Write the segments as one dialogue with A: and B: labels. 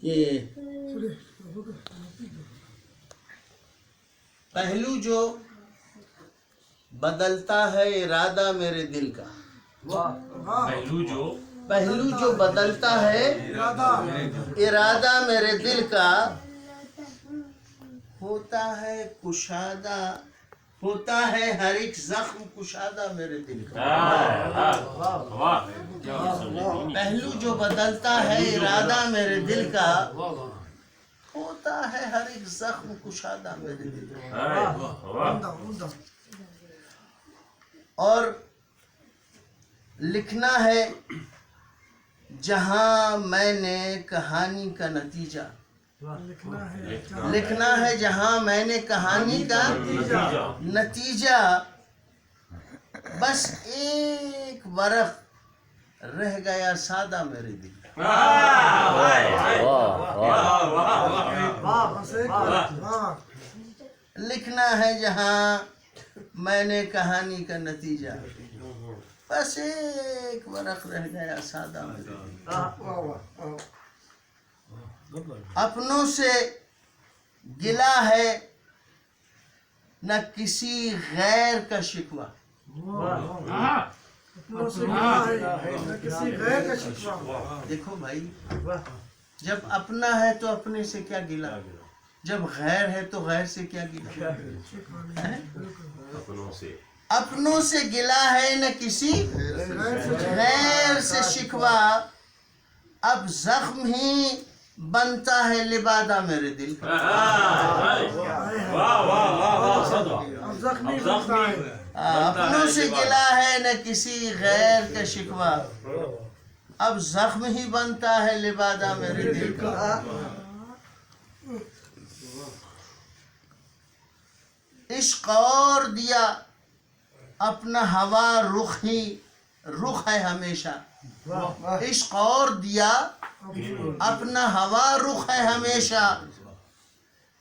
A: کہ پہلو جو بدلتا ہے ارادہ میرے دل کا، پہلو جو بدلتا ہے ارادہ میرے دل کا، ہوتا ہے کشادہ، ہوتا ہے ہر ایک زخم کشادہ میرے دل کا۔ پہلو جو بدلتا ہے ارادہ میرے دل کا، ہوتا ہے ہر ایک زخم کشادہ میرے دل کا۔ اور لکھنا ہے جہاں میں نے کہانی کا نتیجہ، لکھنا ہے جہاں میں نے کہانی کا نتیجہ، بس ایک ورق رہ گیا سادہ میرے دل کا۔ لکھنا ہے جہاں میں نے کہانی کا نتیجہ، بس ایک ورق رہ گیا سادہ میرے دل کا۔ اپنوں سے گلہ ہے نہ کسی غیر کا شکوہ، دیکھو بھائی، جب اپنا ہے تو اپنے سے کیا گلہ، جب غیر ہے تو غیر سے کیا گلہ۔ اپنوں سے گلہ ہے نہ کسی غیر سے شکوہ، اب زخم ہی بنتا ہے لبادہ میرے دل کا۔ اپنوں سے گلہ ہے نہ کسی غیر کا شکوہ، اب زخم ہی بنتا ہے لبادہ میرے دل کا۔ عشق اور دیا اپنا ہوا رخ ہی رخ ہے ہمیشہ، عشق اور دیا اپنا ہوا رخ ہے ہمیشہ،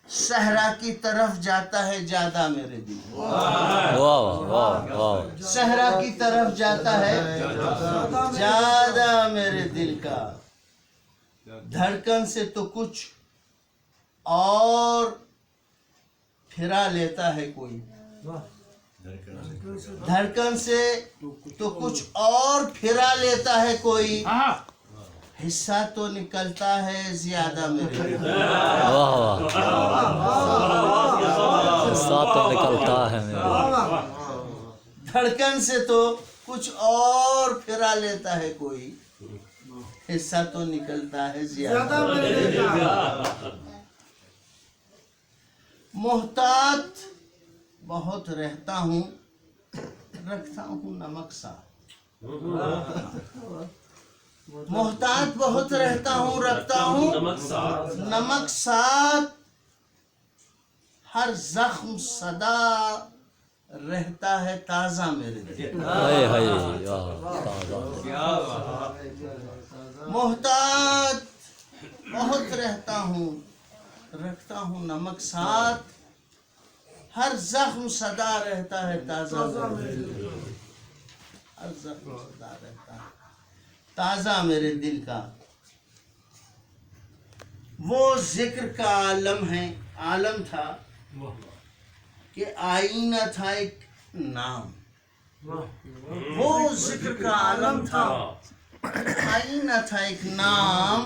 A: صحرا کی طرف جاتا ہے جادہ میرے دل کا۔ صحرا کی طرف جاتا ہے جادہ میرے دل کا، دھڑکن سے تو کچھ اور پھرا لیتا ہے کوئی، دھڑکن سے تو کچھ اور پھرا لیتا ہے کوئی، حصہ تو نکلتا ہے زیادہ میرے دل کا۔
B: حصہ تو نکلتا ہے میرا،
A: دھڑکن سے تو کچھ اور پھرا لیتا ہے کوئی، حصہ تو نکلتا ہے زیادہ میرے دل کا۔ محتاط بہت رہتا ہوں، رکھتا ہوں نمک ساتھ، محتاط بہت رہتا ہوں، رکھتا ہوں نمک ساتھ، ہر زخم صدا رہتا ہے تازہ میرے دل کا۔ محتاط بہت رہتا ہوں، رکھتا ہوں نمک ساتھ، ہر زخم صدا رہتا ہے تازہ میرے دل کا، ہر زخم صدا رہتا ہے تازہ میرے دل کا۔ وہ ذکر کا عالم ہے، عالم تھا کہ آئینہ تھا ایک نام، وہ ذکر کا عالم تھا، آئینہ تھا ایک نام،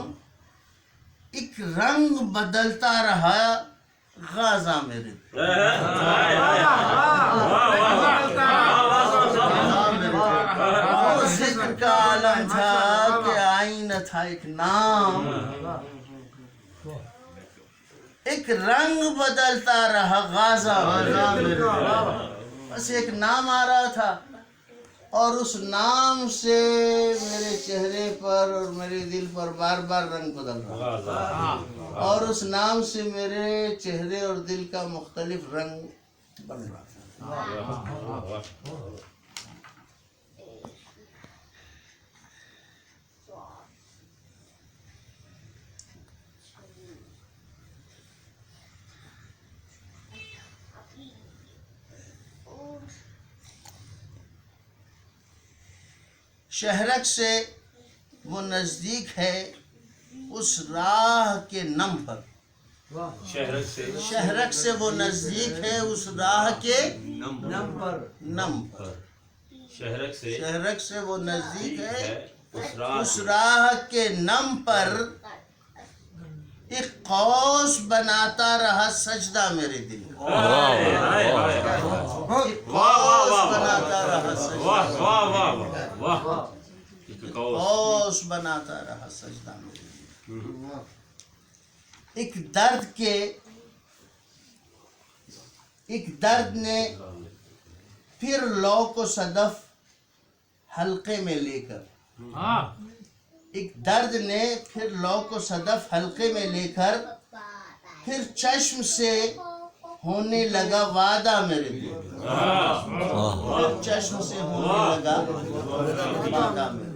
A: ایک رنگ بدلتا رہا غازہ میرے دل کا۔ وہ ذکر کا عالم تھا کہ آئینہ تھا ایک نام، ایک رنگ بدلتا رہا غازہ میرے دل کا۔ بس ایک نام آ رہا تھا اور اس نام سے میرے چہرے پر اور میرے دل پر بار بار رنگ بدل رہا تھا، اور اس نام سے میرے چہرے اور دل کا مختلف رنگ بن رہا تھا۔ شہرک سے وہ نزدیک ہے اس راہ کے نم پر،
C: شہرک سے
A: وہ نزدیک ہے اس راہ کے نم پر، شہرک سے وہ نزدیک ہے اس راہ کے نم پر، ایک قوس بناتا رہا سجدہ میرے دل کا، قوس بناتا رہا سجدہ، قوس بناتا رہا سجدہ میرے دل کا۔ ایک درد نے پھر لو کو صدف حلقے میں لے کر، ایک درد نے پھر لو کو صدف حلقے میں لے کر، پھر چشم سے ہونے لگا وعدہ میرے دل، پھر چشم سے ہونے لگا وعدہ میرے